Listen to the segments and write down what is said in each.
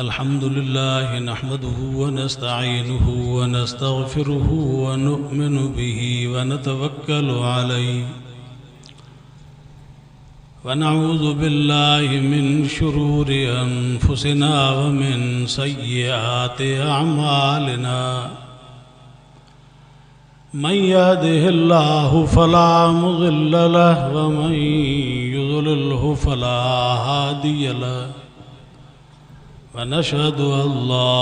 अल्हम्दुलिल्लाह नहमदुहु व नस्तईनुहु व नस्तगफिरुहु व नु'मिनु बिही व नतवक्कलु अलैहि व नऊज़ु बिल्लाहि मिन शुरूरि अनफुसिना व मिन सय्यिआति अअमालिना मन यहदिहिल्लाहु फला मुज़िल्ल लहु व मन युज़लिल्हु फला हादिय लहु व नशहदु अल्ला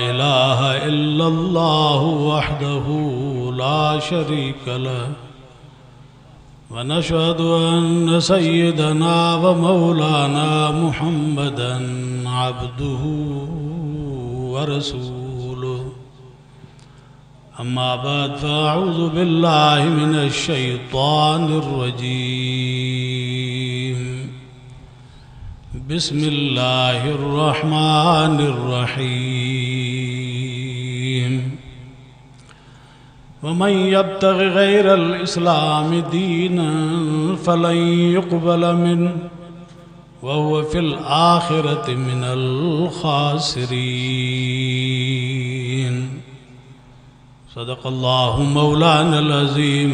इलाहा इल्लल्लाहु वहदहु ला शरीक लहु व नशहदु अन्न सय्यदना व मौलाना मुहम्मदन अब्दुहु व रसूलुहु अम्मा बाद फ़अऊज़ु बिल्लाहि मिनश शैतानिर रजीम बिस्मिल्लाहिर रहमानिर रहीम वमन यब्तगि गैरल इस्लामि दीनन फलन युक़बल मिन्हु व हुवा फ़िल आख़िरति मिनल ख़ासिरीन। सदक़ल्लाहु मौलानल अज़ीम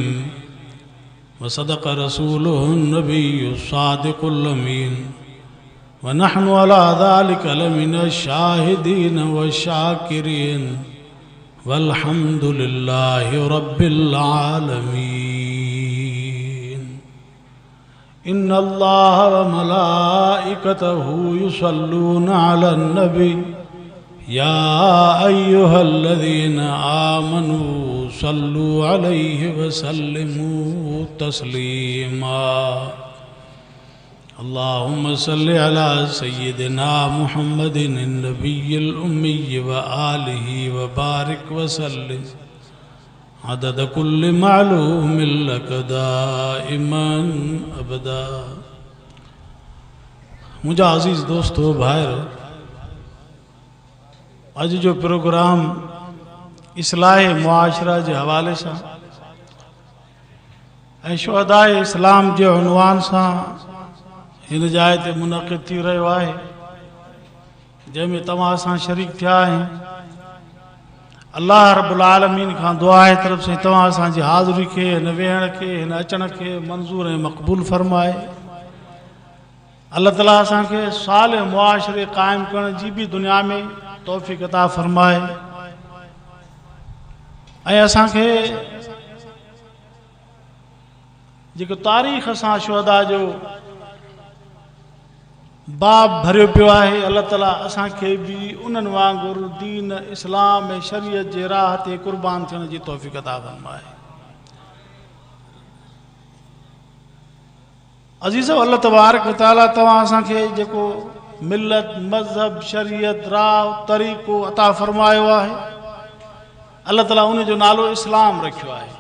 व सदक़ रसूलुहुन नबियुस सादिक़ुल अमीन व नहनु अला ज़ालिका लमिनश शाहिदीन व शाकिरीन वल्हम्दुलिल्लाहि रब्बिल आलमीन। इन्नल्लाह व मलाइकतहु युसल्लूना अलन नबी या अय्युहल्लज़ीना आमनू सल्लू अलैहि व सल्लिमू तस्लीमा। अल्लाहुम्मा सल्लि अला सय्यिदिना मुहम्मदिन नबिय्यिल उम्मी व आलिहि व बारिक व सल्लिम अदद कुल्लि मालूमिन लक दाइमन अबदा। मुझा अजीज दोस्तों भाइयों, अज जो प्रोग्राम इस्लाह मुआशरा के हवाले से शुहदाए इस्लाम के उन्वान से इन जाइ ते मुनक़िद थी रहियो आहे, जंहिंमें तव्हां सां शरीक थिया आहियूं। अल्लाह रब्बुल आलमीन खां दुआ आहे तरफ़ से तव्हां असांजी हाज़िरी खे, हिन वेहण खे, हिन अचण खे मंज़ूर ऐं मक़बूल फरमाए। अल्लाह ताला असांखे सालिह मुआशरे क़ाइमु करण जी भी दुनिया में तौफ़ीक़ अता फरमाए ऐं असांखे जेको तारीख़ सां शुहदा जो बाब भरियो पियो आहे, अल्लाह ताला असांखे भी उन्हनि वांगुरु दीन इस्लाम ऐं शरीयत जे राह ते क़ुर्बान थियण जी तौफ़ीक़ अता फरमाए। अज़ीज़ अल्लाह तबारक व तआला तव्हां असांखे जेको मिल्लत मज़हब शरीयत राह तरीक़ो अता फरमायो आहे, अल्लाह ताला उन जो नालो इस्लाम रखियो आहे।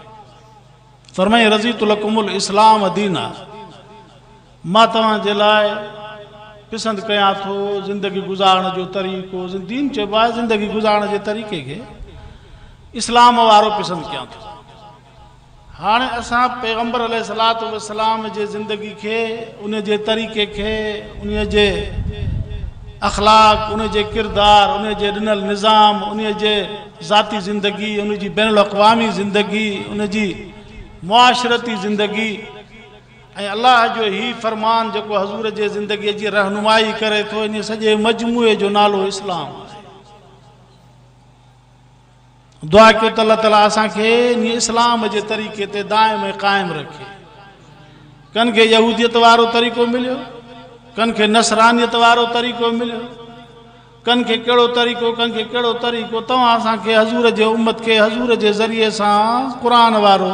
फरमाई रज़ीतु लकुमुल इस्लाम दीना, मां तव्हां जे लाइ पसंद कयां थो ज़िंदगी गुज़ारण जो तरीक़ो, दीन चइबो आहे ज़िंदगी गुज़ारण जे तरीक़े के इस्लाम वारो पसंद कयां थो। हाणे असां पैगंबर अलैहिस्सलातु वस्सलाम जे ज़िंदगी के, उन जे तरीक़े के, उन जे अखलाक, उन जे किरदार, उन जे ॾिनल निज़ाम, उन जे ज़ाती ज़िंदगी, उन जी बैनुल अक़वामी ज़िंदगी, उन जी मुआशरती ज़िंदगी ऐं अल्लाह जो ही फरमान जेको हज़ूर जे ज़िंदगी जी रहनुमाई करे थो, इन सॼे मजमूए जो नालो इस्लाम आहे। दुआ कयो त अल्लाह ताला असांखे इन इस्लाम जे तरीक़े ते दाइम ऐं क़ाइम रखे। कन खे यहूदियत वारो तरीक़ो मिलियो, कन खे नसरानियत वारो तरीक़ो मिलियो, कन खे कहिड़ो तरीक़ो, कन खे कहिड़ो तरीक़ो, तव्हां असांखे हज़ूर जे उम्मत खे हज़ूर जे ज़रिए सां क़ुरान वारो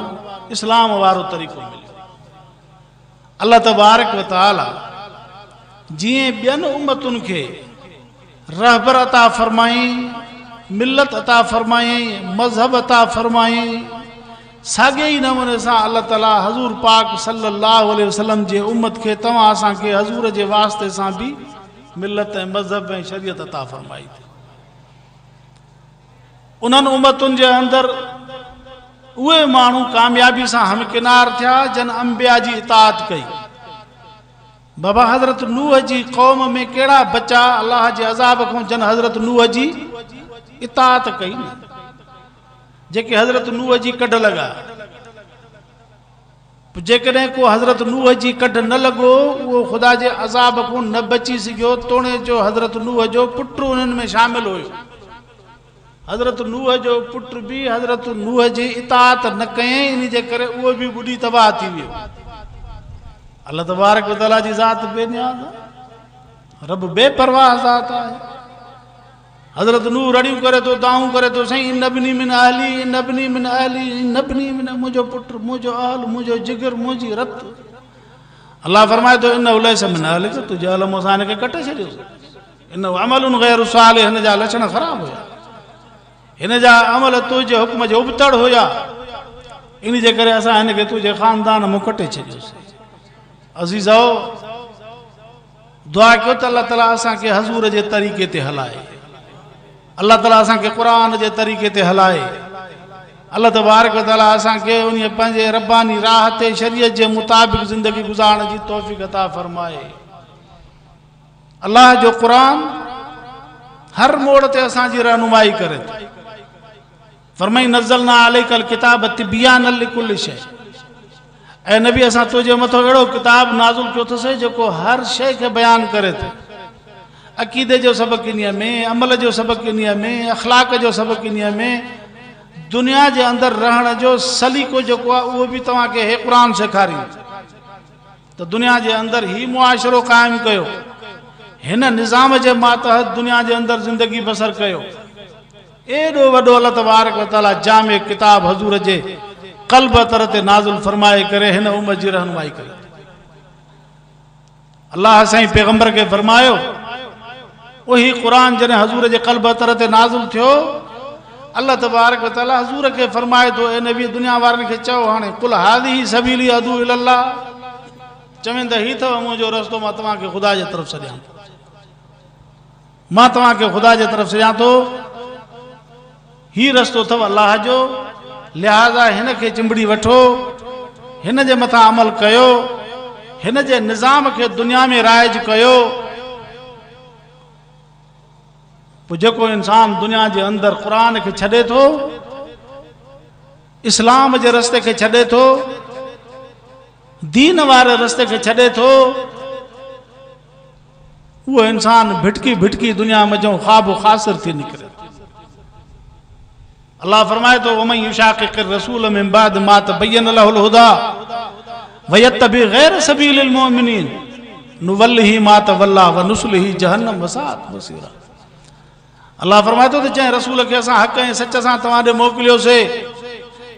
इस्लाम वारो तरीक़ो मिलियो। अल्लाह तबारक व तआला जीअं ॿियनि उम्मतुनि खे रहबर अता फरमाई, मिल्लत अता फरमाई, मज़हब अता फरमाई, साॻे ई नमूने सां अल्लाह ताला हज़ूर पाक सल्लल्लाहु अलैहि वसल्लम जे उम्मत खे तव्हां असांखे हज़ूर जे वास्ते सां भी मिल्लत ऐं मज़हब ऐं शरीयत अता फरमाई। उन्हनि उम्मतुनि जे अंदरि उहे माण्हू कामयाबी से हमकिनार थिया जन अंबिया जी इताअत कई, बाबा हज़रत नूह जी कौम में कहिड़ा बचा अल्लाह जे अज़ाब खां जन हज़रत नूह जी इताअत कई न, जेके हज़रत नूह जी कढ लॻा। जेकॾहिं को हज़रत नूह जी कढ न लॻो उहो ख़ुदा जे अज़ाब खां न बची सघियो। तोणे जो हज़रत नूह जो पुटु उन्हनि में शामिल हुयो। हज़रत नूह जो पुटु बि हज़रत नूह जी इताअत न कयईं, इन जे करे उहो बि ॿुॾी तबाह थी वियो। अल्लाह तबारक व तआला जी ज़ात बेनियाज़ आहे, रब बेपरवाह ज़ात आहे। हज़रत नूह रड़ियूं करे थो, दाऊं करे थो, साईं इन नबनी मिन अहली, इन नबनी मिन अहली, इन नबनी मिन, मुंहिंजो पुटु, मुंहिंजो अहल, मुंहिंजो जिगर, मुंहिंजी रत। अल्लाह फरमाए थो इन उलैस मिन अहलिक, तुंहिंजे अहल मां असां हिनखे कटे छॾियोसीं। इन अमलुन गैर सालिह, हिन जा लक्षण ख़राब हुया, हिन जा अमल तुंहिंजे हुक्म जे उबतड़ हुया, इन जे करे असां हिनखे तुंहिंजे ख़ानदान मां कटे छॾियोसीं। अज़ीज़ो, दुआ कयो त अल्लाह ताला असांखे हज़ूर जे तरीक़े ते हलाए, अल्लाह ताला असांखे क़ुरान जे तरीक़े ते हलाए, अल्लाह तबारक व तआला असांखे उन पंहिंजे रब्बानी राह ते शरीयत जे मुताबिक़ ज़िंदगी गुज़ारण जी तौफ़ीक़ अता फ़रमाए। अल्लाह जो क़ुरान हर मोड़ ते असांजी रहनुमाई करे थो। फरमाई नज़लना अलैकल किताब तिबयानल लिकुल्लि शै, ऐं नबी असां तुंहिंजे मथां अहिड़ो किताब नाज़िल कयो अथसि जेको हर शइ खे बयानु करे थो। अक़ीदे जो सबक़ इन्हीअ में, अमल जो सबक़ इन्हीअ में, अख़लाक जो सबक़ इन्हीअ में, दुनिया जे अंदरि रहण जो सलीक़ो जेको आहे उहो बि तव्हांखे हे क़ुरान सेखारींदो। त दुनिया जे अंदरि ही मुआशिरो क़ाइमु कयो, हिन निज़ाम जे मातहत दुनिया जे अंदरि ज़िंदगी बसर कयो। एॾो वॾो अल्लाह तबारक व तआला जामे किताब हज़ूर जे क़ल्ब तर ते नाज़िल फरमाए करे हिन उम्मत जी रहनुमाई कई। अल्लाह साईं पैगंबर खे फरमायो, वही क़ुरान जॾहिं हज़ूर जे क़ल्ब तर ते नाज़िल थियो, अल्लाह तबारक व तआला हज़ूर खे फरमाए थो, ए नबी दुनिया वारनि खे चओ हाणे कुल हाज़िही सबीली अदू इलल्लाह, चवनि त ही अथव मुंहिंजो रस्तो, मां तव्हांखे ख़ुदा जे तरफ़ छॾियां थो, मां तव्हांखे ख़ुदा जे तरफ़ छॾियां थो, ही रस्तो अथव अल्लाह जो, लिहाज़ा हिन खे चिंबड़ी वठो, हिन जे मथां अमल कयो, हिन जे निज़ाम खे दुनिया में राइज कयो। पोइ जेको इंसान दुनिया जे अंदरि क़ुरान खे छॾे थो, इस्लाम जे रस्ते खे छॾे थो, दीन वारे रस्ते खे छॾे थो, उहो इंसान भिटकी भिटकी दुनिया में जो ख़्वाब ख़ासिर थी निकिरे। अल्लाह फरमाए थो, वमन युशाक़िक़िर रसूल मिन बाद मा तबय्यन लहुल हुदा वयत्तबि गैर सबीलिल मुमिनीन नुवल्लिही मा तवल्ला व नुस्लिही जहन्नम वसाअत मसीरा। अल्लाह फरमाए थो त जंहिं रसूल खे असां हक़ ऐं सच सां तव्हां ॾे मोकिलियोसीं,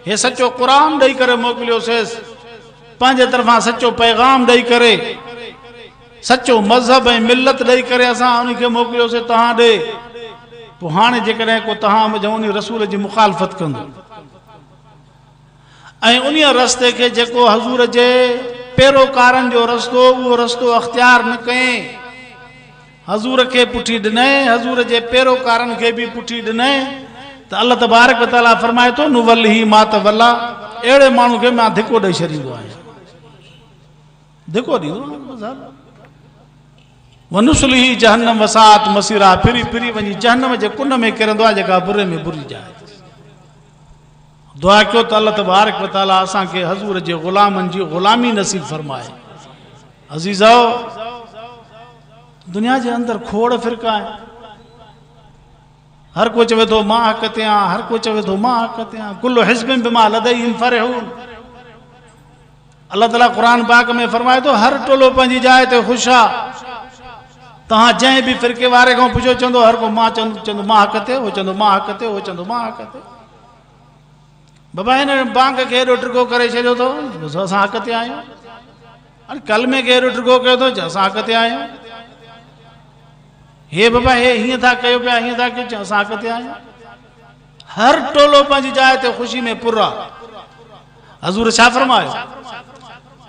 हे सचो क़ुरान ॾेई करे मोकिलियोसीं, पंहिंजे तरफ़ां सचो पैगाम ॾेई करे, सचो मज़हब ऐं मिलत ॾेई करे असां उनखे मोकिलियोसीं तव्हां ॾे। पोइ हाणे जेकॾहिं को तव्हां उन रसूल जी मुखालफ़त कंदो ऐं उन रस्ते खे जेको हज़ूर जे पैरोकारनि जो रस्तो, उहो रस्तो अख़्तियार न कयईं, हज़ूर खे पुठी ॾिनई, हज़ूर जे पैरोकारनि खे बि पुठी ॾिनई, त अल्लाह तबारक व तआला फरमाए थो, नुवल्लिही मा तवल्ला, अहिड़े माण्हू खे मां धिको ॾेई छॾींदो आहियां, धिको ॾींदो, वनुस्लिही जहन्नम वसाअत मसीरा, फिरी फिरी वञी जहन्नम जे कुन में किरंदो आहे, जेका बुरे में बुरी जाइ। दुआ कयो त अल्लाह तबारक व तआला असांखे हज़ूर जे ग़ुलामनि जी ग़ुलामी नसीब फरमाए। अज़ीज़ो, दुनिया जे अंदरि खोड़ फ़िरका आहिनि, हर को चवे थो मां हक़ ते आहियां, हर को चवे थो मां हक़ ते आहियां, कुल्लु हिज़्बिन बिमा लदैहिम फ़रिहून। अल्लाह ताला क़ुरान पाक में फरमाए थो, हर टोलो पंहिंजी जाइ ते ख़ुशि आहे। तव्हां जंहिं बि फ़िरके वारे खां पुछो, चवंदो हर को मां चवंदो मां हक़ ते, उहो चवंदो मां हक़ ते, उहो चवंदो मां हक़ ते। बाबा हिन बांग खे हेॾो ट्रिको करे छॾियो अथव, असां हक़ ते आहियूं। अरे कलमे खे हेॾो ट्रिको कयो अथव, असां हक़ ते आहियूं। हे बाबा हे हीअं था कयो पिया, हीअं था कयो, असां हक़ ते आहियूं। हर टोलो पंहिंजी जाइ ते ख़ुशी में पुर आहे। हज़ूर छा फरमायो?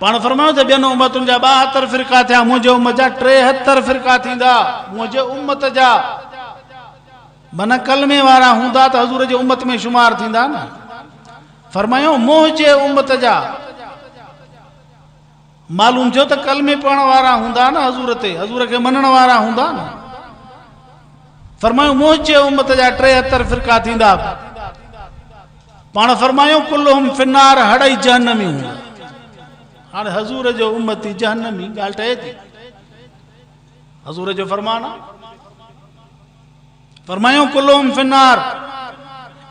पाण फरमायो त ॿियनि उम्मतुनि जा 72 फ़िरका थिया, मुंहिंजे उम्मत जा 73 फ़िरका थींदा, मुंहिंजे उम्मत जा। माना कलमे वारा हूंदा त हज़ूर जे उम्मत में शुमार थींदा न। फरमायो मुंहिंजे उम्मत जा, मालूम थियो त कलमे पढ़ण वारा हूंदा न हज़ूर ते, हज़ूर खे मञण वारा हूंदा न। फरमायूं मुंहिंजे उम्मत जा 73 फ़िरका थींदा। पाण फरमायूं कुल्लुहुम फिन्नार, हड़ई जहन्नमी हूंदा। हाणे हज़ूर जो उम्मती जहन्नमी, ॻाल्हि ठहे थी। हज़ूर जो फरमान आहे। फरमायूं कुल्लुहुम फिन्नार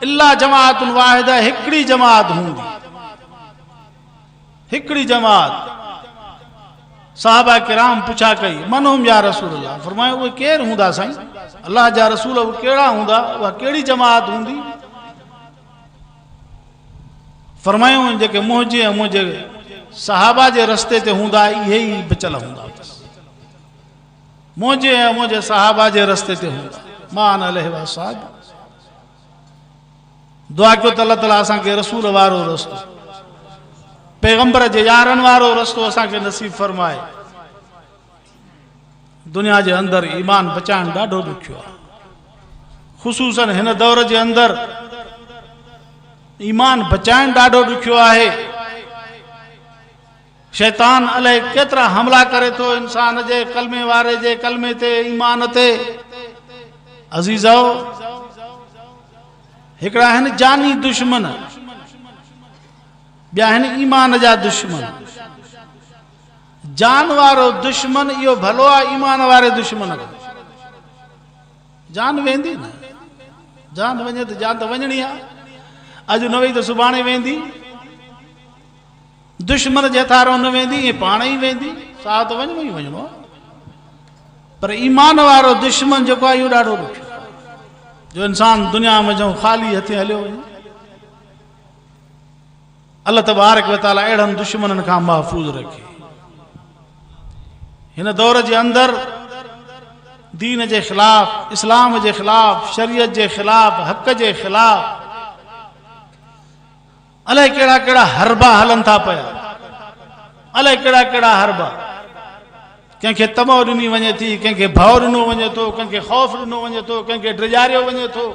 इल्ला जमाअतुन वाहिदा, हिकिड़ी जमात हूंदी, हिकिड़ी जमात। साहबा किराम पुछा कई मनहुम या रसूल अल्लाह, फरमायो उहे केरु हूंदा साईं, अल्लाह जा रसूल उहे कहिड़ा हूंदा, उहा कहिड़ी जमात हूंदी? फरमायूं जेके मुंहिंजे ऐं मुंहिंजे साहबा जे रस्ते ते हूंदा, इहे ई बचियल हूंदा। मुंहिंजे ऐं मुंहिंजे साहबा जे रस्ते ते हूंदा। मान अलैहि वसहब दुआ कयो त अल्लाह ताला असांखे रसूल वारो रस्तो, पैगंबर जे यारनि वारो रस्तो असांखे नसीब फरमाए। दुनिया जे अंदरि ईमान बचाइण ॾाढो ॾुखियो आहे, ख़ुसूसन हिन दौर जे अंदरि ईमान बचाइण ॾाढो ॾुखियो आहे। शैतान अलाए केतिरा हमला करे थो इंसान जे कलमे वारे जे कलमे ते, ईमान ते। अज़ीज़ो, हिकिड़ा आहिनि जानी दुश्मन, ॿिया आहिनि ईमान जा दुश्मन। जान वारो दुश्मन इहो भलो आहे ईमान वारे दुश्मन खां। जान वेंदी न, जान वञे त जान त वञणी आहे, अॼु न वई त सुभाणे वेंदी। दुश्मन जे हथारो न वेंदी, ईअं पाण ई वेंदी, साथ वञिणो ई वञिणो आहे। पर ईमान वारो दुश्मन जेको आहे इहो ॾाढो ॾुखियो, जो इंसान दुनिया में जो ख़ाली हथे हलियो वञे। अल्लाह तबारक व तआला अहिड़नि दुश्मननि खां महफ़ूज़ रखे। हिन दौर जे अंदरि दीन जे ख़िलाफ़, इस्लाम जे ख़िलाफ़, शरीयत जे ख़िलाफ़, हक़ जे ख़िलाफ़ अलाए कहिड़ा कहिड़ा हरबा हलनि था पिया, अलाए कहिड़ा कहिड़ा हरबा। कंहिंखे तमो ॾिनी वञे थी, कंहिंखे भउ ॾिनो वञे थो, कंहिंखे ख़ौफ़ ॾिनो वञे थो, कंहिंखे ड्रिजारियो वञे थो,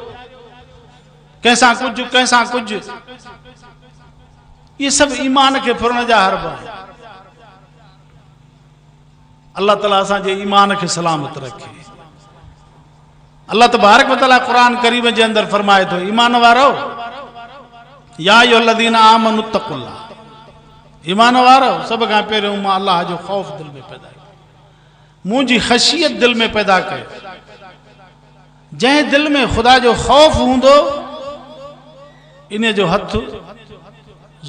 कंहिंसां कुझु कंहिंसां कुझु। ये सब ईमान के फुरण जा हरबा। अल्लाह ताला असांजे ईमान के सलामत रखे। अल्लाह तबारक व तआला कुरान करीम जे अंदर फरमाए थो, ईमान वारो या अय्युहल्लज़ीना आमनु तक़ुल्लाह, ईमान वारो सब खां पहिरियों मां अल्लाह जो ख़ौफ़ दिल में पैदा कयो, मुंहिंजी ख़शियत दिल में पैदा कयो। जंहिं दिल में ख़ुदा जो ख़ौफ़ हूंदो, इन जो हथ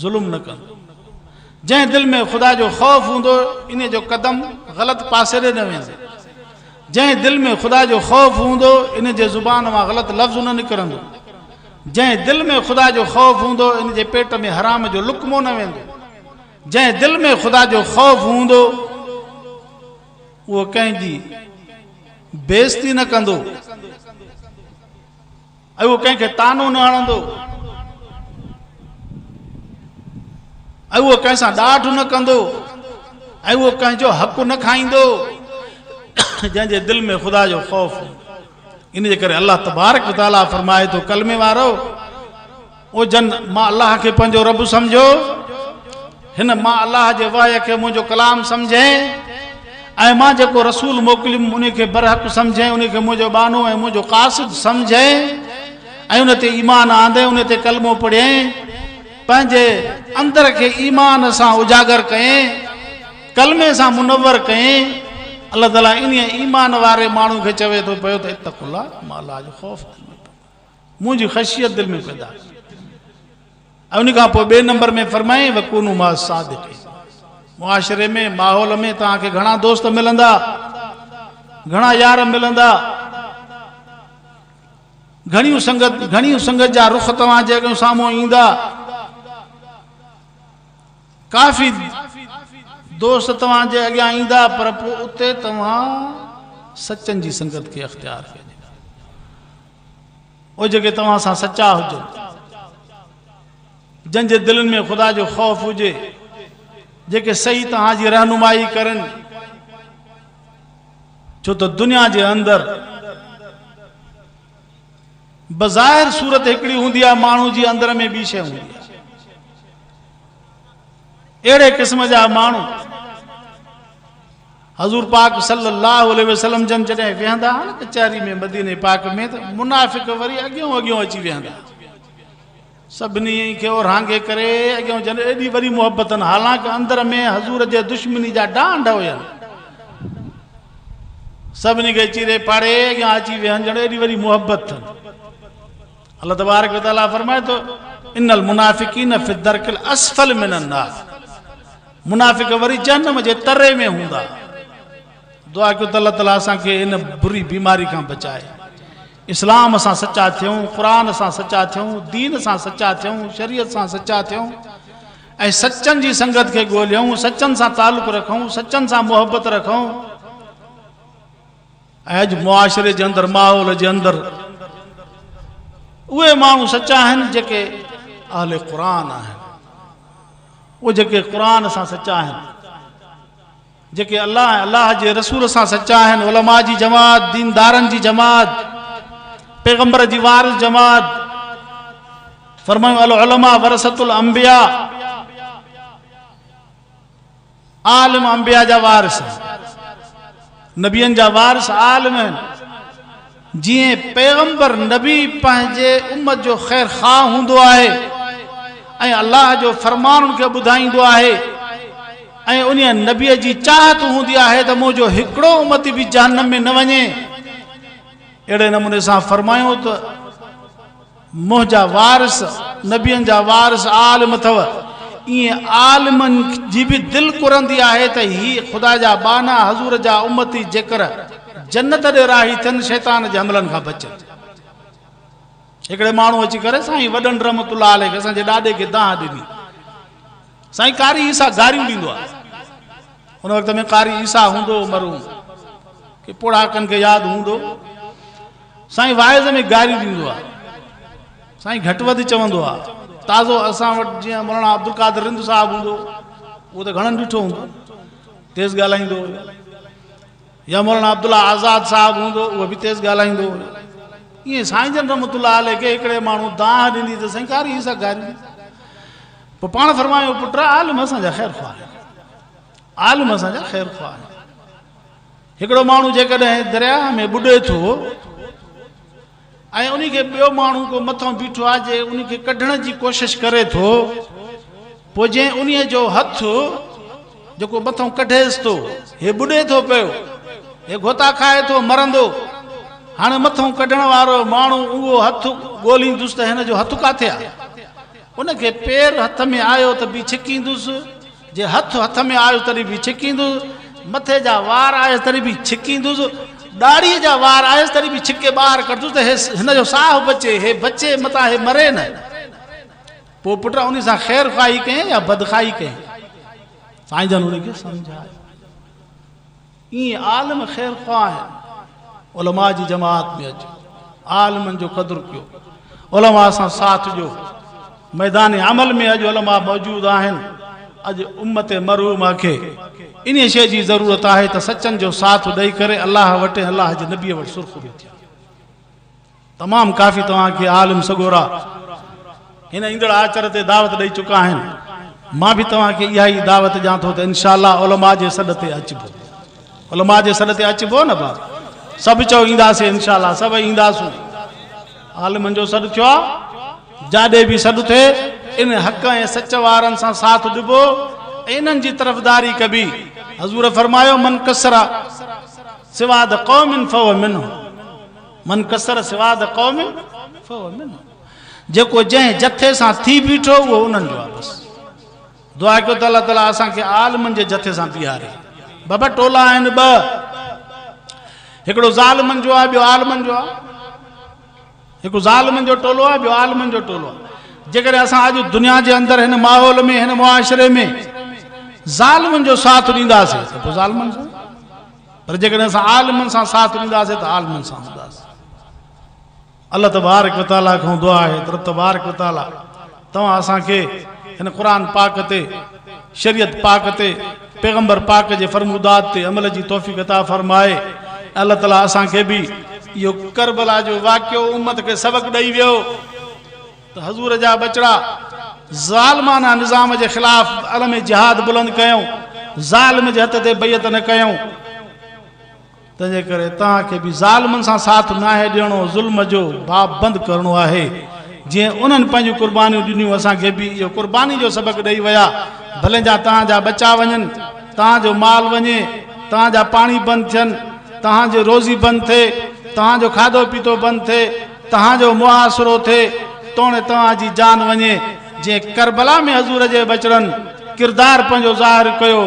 जुल्म न कंदो। जंहिं दिल में ख़ुदा जो ख़ौफ़ हूंदो, इन जो कदम ग़लति पासे ॾे न वेंदो। जंहिं दिल में ख़ुदा जो ख़ौफ़ हूंदो, इन जे ज़ुबान मां ग़लति लफ़्ज़ न निकिरंदो। जंहिं दिल में ख़ुदा जो ख़ौफ़ हूंदो, इन जे पेट में हराम जो लुक़मो न वेंदो। जंहिं दिल में ख़ुदा जो ख़ौफ़ हूंदो, उहो कंहिंजी बेइज़्ती न कंदो, ऐं उहो कंहिंखे तानो न हणंदो, ऐं उहो कंहिंसां ॾाढ न कंदो, ऐं उहो कंहिंजो हक़ न खाईंदो। जंहिंजे दिल में ख़ुदा जो ख़ौफ़, इन जे करे अल्लाह तबारक व तआला फरमाए थो, कलमे वारो ओ जन मां अल्लाह खे पंहिंजो रब सम्झो, हिन मां अल्लाह जे वाय खे मुंहिंजो कलाम सम्झे, ऐं मां जेको रसूल मोकिलियुमि उन खे बरहक़ सम्झे, उन खे मुंहिंजो बानो ऐं मुंहिंजो क़ासिद सम्झे, ऐं उन ते ईमान आंदे, उन ते कलमो पढ़े, पंहिंजे अंदर के ईमान सां उजागर करें, कलमे सां मुनव्वर करें। अल्लाह ताला इन ईमान वारे माण्हू खे चवे थो पियो त इत्तक़ुल्लाह, मां अल्लाह जो ख़ौफ़ दिल में, मुंहिंजी ख़शियत दिल में पैदा। ऐं उन खां पोइ ॿिए नंबर में फरमाए वकूनू मा सादिक़ीन। मुआशरे में, माहौल में तव्हांखे घणा दोस्त मिलंदा, घणा यार मिलंदा, घणी संगत जा रुख तव्हांजे अॻियां साम्हूं ईंदा। काफ़ी दोस्त तव्हांजे अॻियां ईंदा, पर पोइ उते तव्हां सचनि जी संगत खे अख़्तियार कजे, उहे जेके तव्हां सां सचा हुजनि, जंहिंजे दिलनि में ख़ुदा जो ख़ौफ़ हुजे, जेके सही तव्हांजी रहनुमाई करनि। छो त दुनिया जे अंदरि बज़ाहिर सूरत हिकिड़ी हूंदी आहे, माण्हू जी अंदर में ॿी शइ हूंदी आहे। अहिड़े क़िस्म जा माण्हू हज़ूर पाक सल्लल्लाहु अलैहि वसल्लम जन जॾहिं वेहंदा न कचहरी में मदीने पाक में त मुनाफ़िक़ वरी अॻियों अॻियों अची वेहंदा सभिनी खे ओरांगे करे अॻियों जन एॾी वरी मुहबतनि हालांकि अंदर में हज़ूर जे दुश्मनी जा डांड हुयनि सभिनी खे चीरे पाड़े अॻियां अची वेहनि ॼण एॾी वरी मुहबत अल्लाह तबारक व तआला फरमाए थो इन्नल मुनाफ़िक़ीन फ़ी दरकिल अस्फल मिनन नार मुनाफ़िक़ वरी जहन्नम जे तरे में हूंदा दुआ कयो त अल्लाह ताला असांखे इन बुरी बीमारी खां बचाए इस्लाम सां सचा थियूं क़ुरान सां सचा थियूं दीन सां सचा थियूं शरीयत सां सचा थियूं ऐं सचनि जी संगत खे ॻोल्हियूं सचनि सां तालुक़ रखूं सचनि सां मुहबत रखूं ऐं अॼु मुआशरे जे अंदरि माहौल जे अंदरि उहे माण्हू सचा आहिनि जेके अहले क़ुरान आहिनि उहे जेके क़ुरान सां सचा आहिनि जेके अल्लाह जे रसूल सां सचा आहिनि उलमा जी जमात दीनदारनि जी जमात पैगंबर जी वारिस जमात फरमायूं अल उलमा वरसतुल अंबिया आलिम अंबिया जा वारिस नबियनि जा वारिस आलिम आहिनि जीअं पैगंबर नबी पंहिंजे उम्मत जो ख़ैर ख़्वाह हूंदो आहे ऐं अल्लाह जो फरमान उनखे ॿुधाईंदो आहे ऐं उन नबीअ जी चाहत हूंदी आहे त मुंहिंजो हिकिड़ो उम्मती बि जहन्नम में न वञे अहिड़े नमूने सां फरमायूं त मुंहिंजा वारिस नबियनि जा वारिस आलिम अथव ईअं आलिमनि जी बि दिलि कुरंदी आहे त ही ख़ुदा जा बाना हज़ूर जा उम्मती जेकर जन्नत ॾे राही थियनि शैतान जे हमलनि खां बचनि हिकिड़े माण्हू अची करे साईं वॾनि रहमतुल्लाह अलैहि असांजे ॾाॾे खे दाह ॾिनी साईं कारी ईसा गारियूं ॾींदो आहे उन वक़्त में कारी ईसा हूंदो मरूम के पोड़ाकनि खे यादि हूंदो साईं वाइज़ में गारियूं ॾींदो आहे साईं घटि वधि चवंदो आहे ताज़ो असां वटि जीअं मौलाना अब्दुल कादिर रिंद साहिबु हूंदो उहो त घणनि ॾिठो हूंदो तेज़ ॻाल्हाईंदो हुयो या मौलाना अब्दुल्ला आज़ाद साहिबु हूंदो उहो बि तेज़ ॻाल्हाईंदो हुयो ईअं साईं जन रहमतुल्लाह अलैहि खे हिकिड़े माण्हू दाह ॾिनी त साईं कारी ईसा गारियूं पोइ पाण फरमायो पुट आलिम असांजा ख़ैर ख़्वाह आलिम असांजा ख़ैर ख़्वाह हिकिड़ो माण्हू जेकॾहिं दरिया में ॿुॾे थो ऐं उनखे ॿियो माण्हू को मथां बीठो आहे जे उनखे कढण जी कोशिशि करे थो पोइ जंहिं उन्हीअ जो हथु जेको मथां कढेसि थो हे ॿुॾे थो पियो हे गोता खाए थो मरंदो हाणे मथां कढण वारो माण्हू उहो हथु ॻोल्हींदुसि त हिन जो हथु किथे आहे उनखे पेर हथ में आयो त बि छिकींदुसि जे हथु हथ में आयो तॾहिं बि छिकींदुसि मथे जा वार आयसि तॾहिं बि छिकींदुसि ॾाढ़ीअ जा वार आयसि तॾहिं बि छिके ॿाहिरि कढंदुसि त हिन जो साह बचे हे बचे मथां हे मरे न पोइ पुट उन सां ख़ैर ख़्वाही कयईं या बदखाई कयईं साईं जन उनखे सम्झायो ईअं आलिम ख़ैर ख़्वाह आहिनि उलमा जी जमात में अचो आलिमनि जो क़दुरु कयो उलमा सां साथ ॾियो मैदान अमल में अॼु उलमा मौजूदु आहिनि अॼु उम्मत मरूमा खे इन शइ जी ज़रूरत आहे त सचनि जो साथ ॾेई करे अलाह वटि अलाह जे नबीअ वटि सुर्ख़ुरी थिए तमामु काफ़ी तव्हांखे आलिम सगोरा हिन ईंदड़ आचर ते दावत ॾेई चुका आहिनि मां बि तव्हांखे इहा ई दावत ॾियां थो त इनशा अल्लाह उलमा जे सॾ ते अचिबो उलमा जे सॾ ते अचिबो न भाउ सभु चओ ईंदासीं इनशा अल्लाह सभु ईंदासूं आलिमनि जो सॾु थियो आहे जाॾे बि सॾु थिए इन हक़ ऐं सच वारनि सां साथ ॾिबो ऐं इन्हनि जी तरफ़दारी कबी हज़ूर फरमायो मन कसर सिवाद क़ौमिन फहुव मिन्हुम मन कसर सिवाद क़ौमिन फहुव मिन्हुम जेको जंहिं जथे सां थी बीठो उहो उन्हनि जो आहे बसि दुआ कयो त अल्लाह ताला असांखे आलिमनि जे जथे सां बीहारे बाबा टोला आहिनि ॿ हिकिड़ो ज़ालिमनि जो आहे ॿियो आलिमनि जो आहे हिकु ज़ालिमनि जो टोलो आहे ॿियो आलिमनि जो टोलो आहे जेकॾहिं असां अॼु दुनिया जे अंदरि हिन माहौल में हिन मुआशरे में ज़ालिमनि जो साथ ॾींदासीं त पोइ ज़ालिमनि सां पर जेकॾहिं असां आलिमनि सां साथ ॾींदासीं त आलिमनि सां हूंदासीं अल्लाह तबारक व तआला खां दुआ आहे त रब तबारक व तआला तव्हां असांखे हिन क़ुरान पाक ते शरीयत पाक ते पैगंबर पाक जे फरमूदात ते अमल जी तौफ़ीक़ अता फरमाए अल्लाह ताला असांखे बि इहो करबला जो वाक़ियो उम्मत खे सबक़ ॾेई वियो त हज़ूर जा बचड़ा ज़ालिमाना निज़ाम जे ख़िलाफ़ अलम जिहाद बुलंद कयूं ज़ालिम जे हथ ते बैत न कयूं तंहिंजे करे तव्हांखे बि ज़ालिमनि सां साथ नाहे ॾियणो, ज़ुल्म जो बाब बंदि करिणो आहे। जीअं उन्हनि पंहिंजूं कुर्बानियूं ॾिनियूं, असांखे बि इहो कुर्बानी जो सबक़ु ॾेई विया। भले जा तव्हांजा बचा वञनि, तव्हांजो माल वञे, तव्हांजा पाणी बंदि थियनि, तव्हांजो रोज़ी बंदि थिए, तव्हांजो खाधो पीतो बंदि थिए, तव्हांजो मुआसिरो थिए, तोड़े तव्हांजी जान वञे। जीअं करबला में हज़ूर जे बचड़नि किरदारु पंहिंजो ज़ाहिर कयो,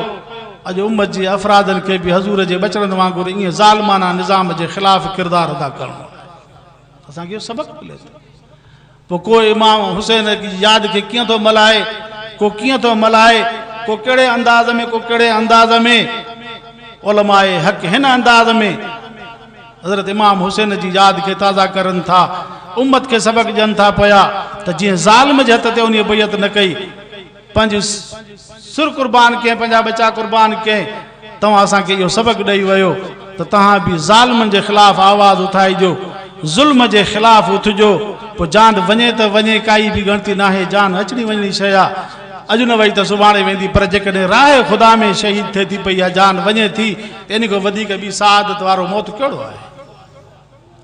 अॼु उम्मत जे अफ़रादनि खे बि हज़ूर जे बचड़नि वांगुरु ईअं ज़ालिमाना निज़ाम जे ख़िलाफ़ किरदारु अदा करिणो आहे। असांखे इहो सबक़ु मिले थो। पोइ को इमाम हुसैन की यादि खे कीअं थो मल्हाए, को कीअं थो मल्हाए, को कहिड़े अंदाज़ में, को कहिड़े अंदाज़ में। उलमाए हक़ हिन अंदाज़ में हज़रत इमाम हुसैन जी यादि खे ताज़ा करनि था, उम्मत खे सबक़ु ॾियनि था पिया त जीअं ज़ालिम जे हथ ते उन बैत न कई, पंहिंजी सुर कुर्बान कयईं, पंहिंजा बचा कुर्बान कयईं। तव्हां असांखे इहो सबक़ु ॾेई वियो त तव्हां बि ज़ालिमनि जे ख़िलाफ़ आवाज़ उठाइजो, ज़ुल्म जे ख़िलाफ़ उथिजो। पोइ जान वञे त वञे, काई बि ॻणती नाहे, जान अचणी वञणी शइ आहे। अॼु न वई त सुभाणे वेंदी, पर जेकॾहिं राह ख़ुदा में शहीद थिए थी पई या जान वञे थी, त इन खां वधीक ॿी सआदत वारो मौत कहिड़ो आहे।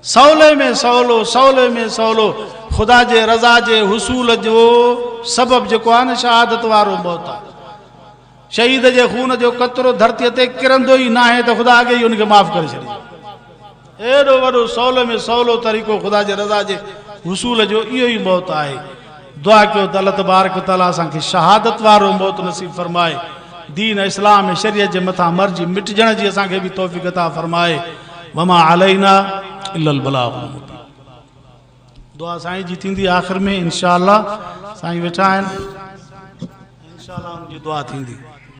सवले में सवलो, सवले में सवलो ख़ुदा जे रज़ा जे हुसूल जो सबबु जेको आहे न, शहादत वारो मौत आहे। शहीद जे खून जो कतरो धरतीअ ते किरंदो ई नाहे त ख़ुदा अॻे ई उनखे माफ़ करे छॾींदो। एॾो वॾो सवले में सवलो तरीक़ो ख़ुदा जे रज़ा जे हुसूल जो इहो ई मौत आहे। दुआ कयो त अल्लाह तबारक व तआला असांखे शहादत वारो मौत नसीब फरमाए, दीन इस्लाम ऐं शरीयत जे मथां मर्जी मिटजण जी असांखे बि तौफ़ीक़ अता फरमाए। वमा अलैना इल्लल बलागुल मुबीन। दुआ साईं जी थींदी आख़िर में इंशाअल्लाह। साईं वेठा आहिनि, इंशाअल्लाह उनजी दुआ थींदी।